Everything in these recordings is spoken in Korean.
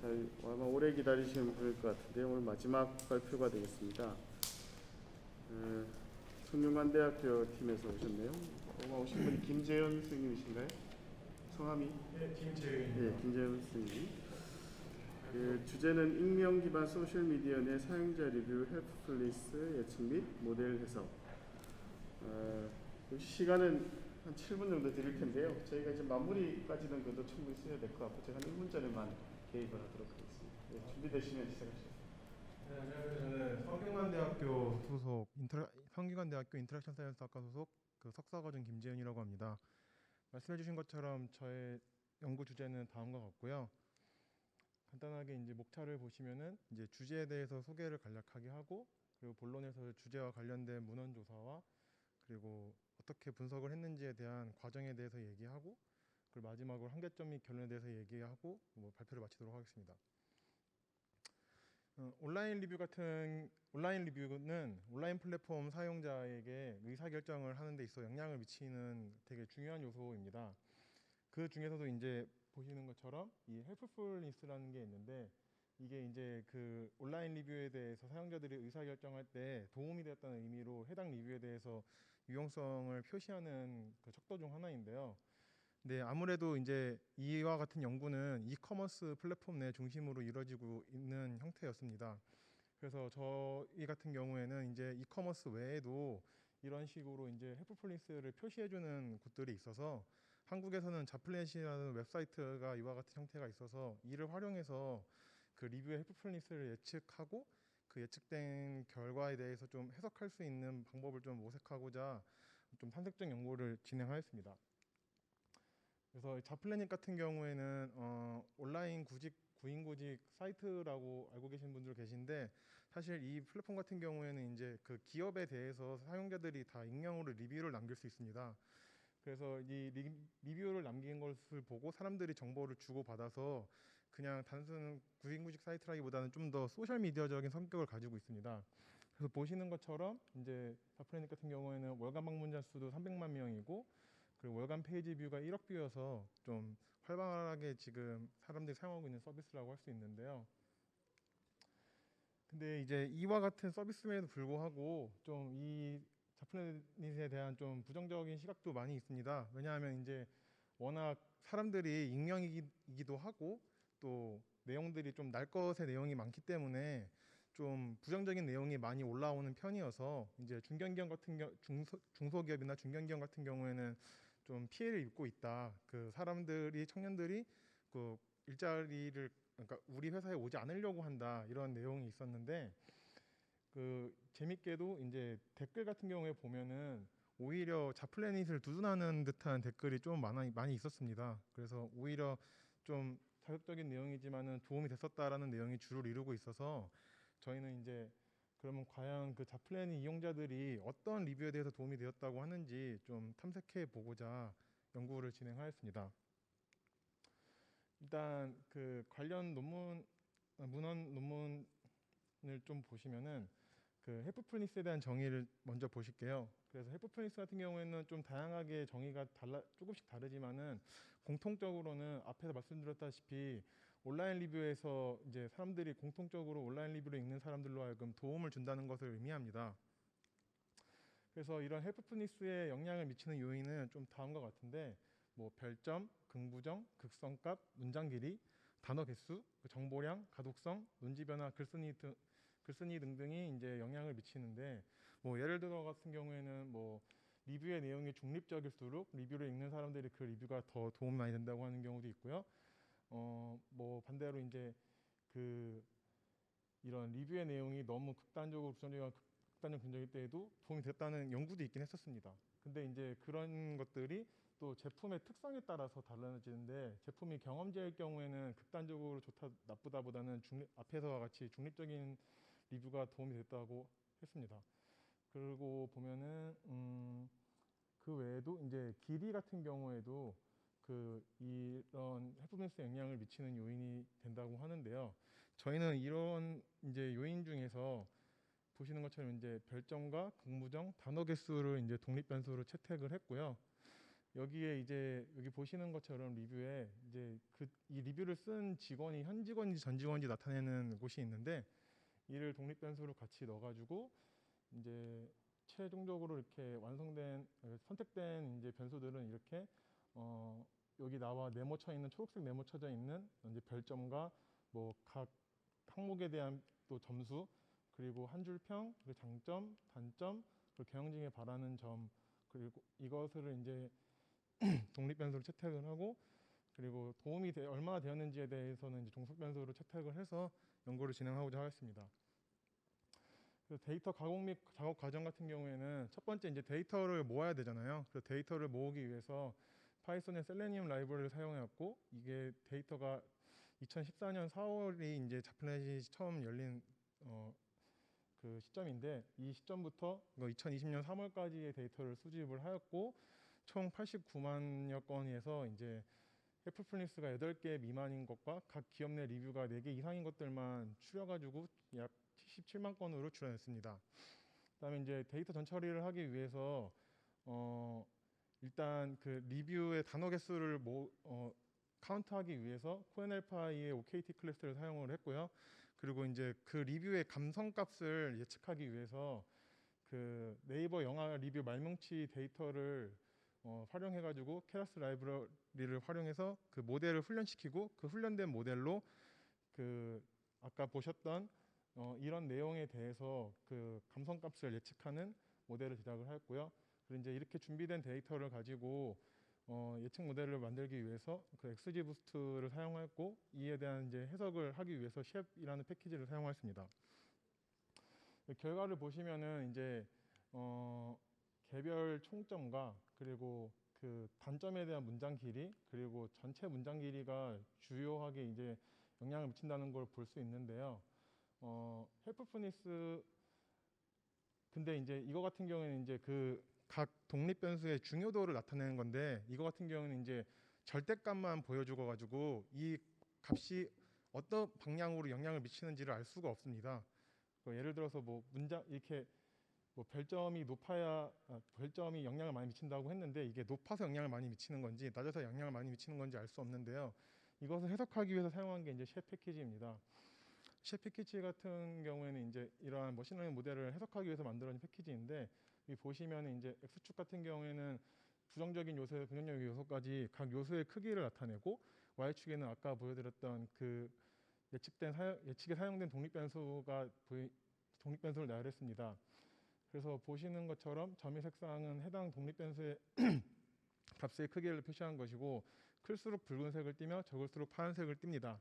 아마 오래 기다리시는 분일 것 같은데 오늘 마지막 발표가 되겠습니다. 성균관대학교 팀에서 오셨네요. 오신 분이 김재현 선생님이신가요? 성함이? 네, 김재윤입니다. 네, 김재현 선생님. 주제는 익명 기반 소셜 미디어 내 사용자 리뷰 헬프풀리스 예측 및 모델 해석. 시간은 한 7분 정도 드릴 텐데요. 저희가 이제 마무리까지는 그래도 충분히 써야 될 것 같고 제가 한 1분 전에만 개입을 하도록 하겠습니다. 네, 준비되시면 시작하시죠. 네, 안녕하세요. 저는 성균관대학교 소속 성균관대학교 인터랙션 사이언스 학과 소속 석사과정 김재윤이라고 합니다. 말씀해주신 것처럼 저의 연구 주제는 다음과 같고요. 간단하게 이제 목차를 보시면은 이제 주제에 대해서 소개를 간략하게 하고 그리고 본론에서 주제와 관련된 문헌 조사와 그리고 어떻게 분석을 했는지에 대한 과정에 대해서 얘기하고 그리고 마지막으로 한계점 및 결론에 대해서 얘기하고 발표를 마치도록 하겠습니다. 온라인 리뷰는 온라인 플랫폼 사용자에게 의사결정을 하는 데 있어 영향을 미치는 되게 중요한 요소입니다. 그 중에서도 이제 보시는 것처럼 이 헬프풀니스라는 게 있는데 이게 이제 그 온라인 리뷰에 대해서 사용자들이 의사결정할 때 도움이 되었다는 의미로 해당 리뷰에 대해서 유용성을 표시하는 그 척도 중 하나인데요. 네, 아무래도 이제 이와 같은 연구는 이커머스 플랫폼 내 중심으로 이루어지고 있는 형태였습니다. 그래서 저희 같은 경우에는 이제 이커머스 외에도 이런 식으로 이제 헬프풀니스를 표시해주는 곳들이 있어서 한국에서는 자플넷이라는 웹사이트가 이와 같은 형태가 있어서 이를 활용해서 그 리뷰의 헬프풀니스를 예측하고 그 예측된 결과에 대해서 좀 해석할 수 있는 방법을 좀 모색하고자 좀 탐색적 연구를 진행하였습니다. 그래서 자플래닛 같은 경우에는 온라인 구인 구직 사이트라고 알고 계신 분들 계신데 사실 이 플랫폼 같은 경우에는 이제 그 기업에 대해서 사용자들이 다 익명으로 리뷰를 남길 수 있습니다. 그래서 이 리뷰를 남긴 것을 보고 사람들이 정보를 주고받아서 그냥 단순 구인구직 사이트라기보다는 좀 더 소셜 미디어적인 성격을 가지고 있습니다. 그래서 보시는 것처럼 이제 자플래닛 같은 경우에는 월간 방문자 수도 300만 명이고 그리고 월간 페이지 뷰가 1억 뷰여서 좀 활발하게 지금 사람들이 사용하고 있는 서비스라고 할 수 있는데요. 근데 이제 이와 같은 서비스임에도 불구하고 좀 이 자플래닛에 대한 좀 부정적인 시각도 많이 있습니다. 왜냐하면 이제 워낙 사람들이 익명이기도 하고 또 내용들이 좀 날 것의 내용이 많기 때문에 좀 부정적인 내용이 많이 올라오는 편이어서 이제 중소기업이나 중견기업 같은 경우에는 좀 피해를 입고 있다. 그 사람들이 청년들이 그 일자리를 그러니까 우리 회사에 오지 않으려고 한다 이런 내용이 있었는데 그 재밌게도 이제 댓글 같은 경우에 보면은 오히려 자플래닛을 두둔하는 듯한 댓글이 좀 많이 있었습니다. 그래서 오히려 좀 자극적인 내용이지만은 도움이 됐었다라는 내용이 주를 이루고 있어서 저희는 이제 그러면 과연 그 자플래닛 이용자들이 어떤 리뷰에 대해서 도움이 되었다고 하는지 좀 탐색해 보고자 연구를 진행하였습니다. 일단 그 관련 문헌 논문을 좀 보시면은 그 헬프풀니스에 대한 정의를 먼저 보실게요. 그래서 헬프풀니스 같은 경우에는 좀 다양하게 정의가 조금씩 다르지만은 공통적으로는 앞에서 말씀드렸다시피 온라인 리뷰에서 이제 사람들이 공통적으로 온라인 리뷰를 읽는 사람들로 하여금 도움을 준다는 것을 의미합니다. 그래서 이런 헬프풀니스에 영향을 미치는 요인은 좀 다음과 같은데 뭐 별점, 긍부정, 극성값, 문장 길이, 단어 개수, 정보량, 가독성, 논지 변화, 글쓴이 등등이 이제 영향을 미치는데 뭐 예를 들어 같은 경우에는 뭐 리뷰의 내용이 중립적일수록 리뷰를 읽는 사람들이 그 리뷰가 더 도움이 많이 된다고 하는 경우도 있고요. 뭐 반대로 이제 그 이런 리뷰의 내용이 너무 극단적으로 부정적이거나 극단적 긍정일 때에도 도움이 됐다는 연구도 있긴 했었습니다. 근데 이제 그런 것들이 또 제품의 특성에 따라서 달라지는데 제품이 경험자일 경우에는 극단적으로 좋다 나쁘다보다는 앞에서와 같이 중립적인 리뷰가 도움이 됐다고 했습니다. 그리고 보면은 그 외에도 이제 길이 같은 경우에도 그 이런 헬프풀니스 영향을 미치는 요인이 된다고 하는데요. 저희는 이런 이제 요인 중에서 보시는 것처럼 이제 별점과 긍부정, 단어 개수를 이제 독립 변수로 채택을 했고요. 여기에 이제 여기 보시는 것처럼 리뷰에 이제 이 리뷰를 쓴 직원이 현 직원인지 전 직원인지 나타내는 곳이 있는데, 이를 독립 변수로 같이 넣어가지고 이제 최종적으로 이렇게 완성된 선택된 이제 변수들은 이렇게 여기 나와 네모 쳐 있는 초록색 네모 쳐져 있는 이제 별점과 뭐 각 항목에 대한 또 점수, 그리고 한 줄 평, 그리고 장점, 단점, 그리고 경영진에게 바라는 점, 그리고 이것을 이제 독립 변수로 채택을 하고, 그리고 도움이 얼마나 되었는지에 대해서는 이제 종속 변수로 채택을 해서 연구를 진행하고자 하겠습니다. 그래서 데이터 가공 및 작업 과정 같은 경우에는 첫 번째 이제 데이터를 모아야 되잖아요. 그래서 데이터를 모으기 위해서 파이썬의 셀레니움 라이브러리를 사용해왔고, 이게 데이터가 2014년 4월이 이제 자플넷이 처음 열린 그 시점인데, 이 시점부터 2020년 3월까지의 데이터를 수집을 하였고, 총 89만여 건에서 이제 애플플리스가 8개 미만인 것과 각 기업 내 리뷰가 4개 이상인 것들만 추려가지고 약 77만 건으로 추려냈습니다. 그다음에 이제 데이터 전 처리를 하기 위해서 일단 그 리뷰의 단어 개수를 카운트하기 위해서 코엔엘파이의 OKT 클래스를 사용을 했고요. 그리고 이제 그 리뷰의 감성값을 예측하기 위해서 그 네이버 영화 리뷰 말뭉치 데이터를 활용해가지고 케라스 라이브러리를 활용해서 그 모델을 훈련시키고, 그 훈련된 모델로 그 아까 보셨던 이런 내용에 대해서 그 감성값을 예측하는 모델을 제작을 하였고요. 그리고 이제 이렇게 준비된 데이터를 가지고 예측 모델을 만들기 위해서 그 XGBoost를 사용하였고, 이에 대한 이제 해석을 하기 위해서 셰프이라는 패키지를 사용하였습니다. 결과를 보시면은 이제 개별 총점과 그리고 그 단점에 대한 문장 길이, 그리고 전체 문장 길이가 주요하게 이제 영향을 미친다는 걸 볼 수 있는데요. 헬프프니스 근데 이제 이거 같은 경우에는 이제 그 각 독립 변수의 중요도를 나타내는 건데, 이거 같은 경우는 이제 절대값만 보여주고 가지고 이 값이 어떤 방향으로 영향을 미치는지를 알 수가 없습니다. 예를 들어서 뭐 문장 이렇게 뭐 별점이 높아야 별점이 영향을 많이 미친다고 했는데, 이게 높아서 영향을 많이 미치는 건지 낮아서 영향을 많이 미치는 건지 알 수 없는데요. 이것을 해석하기 위해서 사용한 게 이제 셰프 패키지입니다. 셰프 패키지 같은 경우에는 이제 이러한 머신러닝 모델을 해석하기 위해서 만들어진 패키지인데, 여기 보시면 이제 X축 같은 경우에는 부정적인 요소, 긍정적인 요소까지 각 요소의 크기를 나타내고, Y축에는 아까 보여드렸던 그 예측에 사용된 독립 변수가 독립 변수를 나열했습니다. 그래서 보시는 것처럼 점의 색상은 해당 독립 변수의 값의 크기를 표시한 것이고, 클수록 붉은색을 띠며 적을수록 파란색을 띱니다.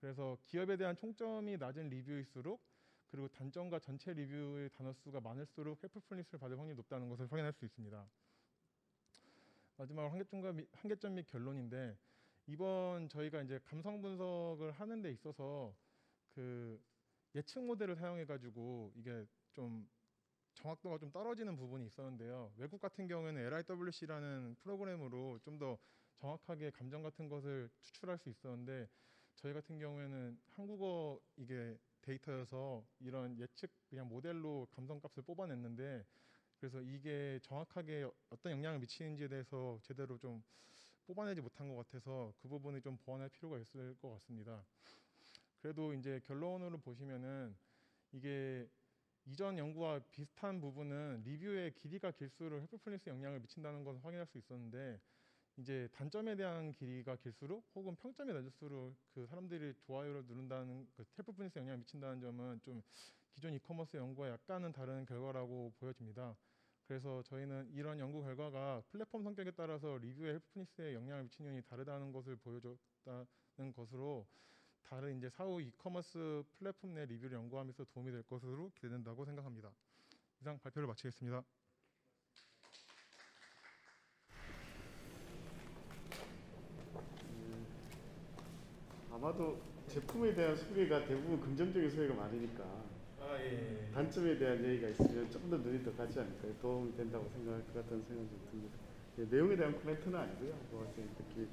그래서 기업에 대한 총점이 낮은 리뷰일수록, 그리고 단점과 전체 리뷰의 단어 수가 많을수록 헬프풀니스를 받을 확률이 높다는 것을 확인할 수 있습니다. 마지막으로 한계점 및 결론인데, 이번 저희가 이제 감성 분석을 하는 데 있어서 그 예측 모델을 사용해 가지고 이게 좀 정확도가 좀 떨어지는 부분이 있었는데요. 외국 같은 경우에는 LIWC라는 프로그램으로 좀 더 정확하게 감정 같은 것을 추출할 수 있었는데, 저희 같은 경우에는 한국어 이게 데이터여서 이런 예측 그냥 모델로 감성값을 뽑아냈는데, 그래서 이게 정확하게 어떤 영향을 미치는지에 대해서 제대로 좀 뽑아내지 못한 것 같아서 그 부분을 좀 보완할 필요가 있을 것 같습니다. 그래도 이제 결론으로 보시면은 이게 이전 연구와 비슷한 부분은 리뷰의 길이가 길수록 헬프풀니스 영향을 미친다는 것을 확인할 수 있었는데, 이제 단점에 대한 길이가 길수록 혹은 평점이 낮을수록 그 사람들이 좋아요를 누른다는 그 헬프풀니스 영향을 미친다는 점은 좀 기존 이커머스 연구와 약간은 다른 결과라고 보여집니다. 그래서 저희는 이런 연구 결과가 플랫폼 성격에 따라서 리뷰의 헬프풀니스에 영향을 미치는 면이 다르다는 것을 보여줬다는 것으로, 다른 이제 사후 이커머스 플랫폼 내 리뷰를 연구하면서 도움이 될 것으로 기대된다고 생각합니다. 이상 발표를 마치겠습니다. 아마도 제품에 대한 소개가 대부분 긍정적인 소개가 많으니까 단점에 대한 얘기가 있으면 조금 더 눈이 더 가지 않을까요? 도움이 된다고 생각할 것 같다는 생각이 좀 듭니다. 내용에 대한 코멘트는 아니고요. 느끼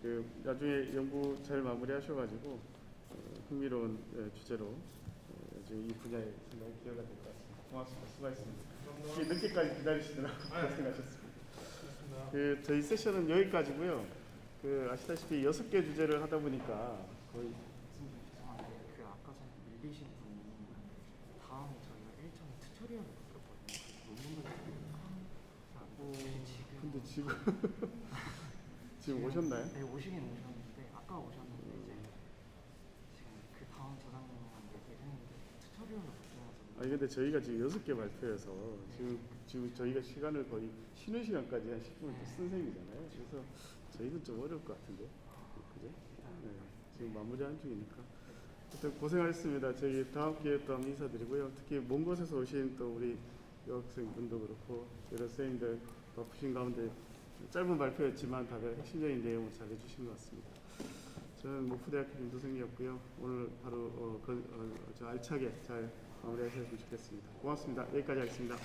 그 나중에 연구 잘 마무리하셔가지고 흥미로운 주제로 나중에 이 분야의 생각이 기여가 될 것 같습니다. 고맙습니다. 수고하셨습니다. 늦게까지 기다리시느라고 고생하셨습니다. 저희 세션은 여기까지고요. 아시다시피 6개 주제를 하다 보니까 거의 죄송한데 아까 전에 밀리신 분이 다음에 저희가 일정의 튜토리얼을 만들었거든요. 논문을 근데 지금 오셨나요? 네, 오시긴 오셨는데 아까 오셨는데 이제 지금 그 다음 저장님이랑 얘기를 했는데 튜토리얼을 못 들어서. 근데 저희가 지금 6개 발표해서 지금 저희가 시간을 거의 쉬는 시간까지 한 10분을 더 쓴 셈이잖아요. 그래서 저희는 좀 어려울 것 같은데. 그죠? 네, 지금 마무리하는 중이니까. 하여튼 고생하셨습니다. 저희 다음 기회에 또 한번 인사드리고요. 특히 먼 곳에서 오신 또 우리 여학생분도 그렇고 여러 선생님들 바쁘신 가운데 짧은 발표였지만 다들 핵심적인 내용을 잘 해주신 것 같습니다. 저는 목포대학교 김도생이었고요. 오늘 바로 아주 알차게 잘 마무리하셨으면 좋겠습니다. 고맙습니다. 여기까지 하겠습니다.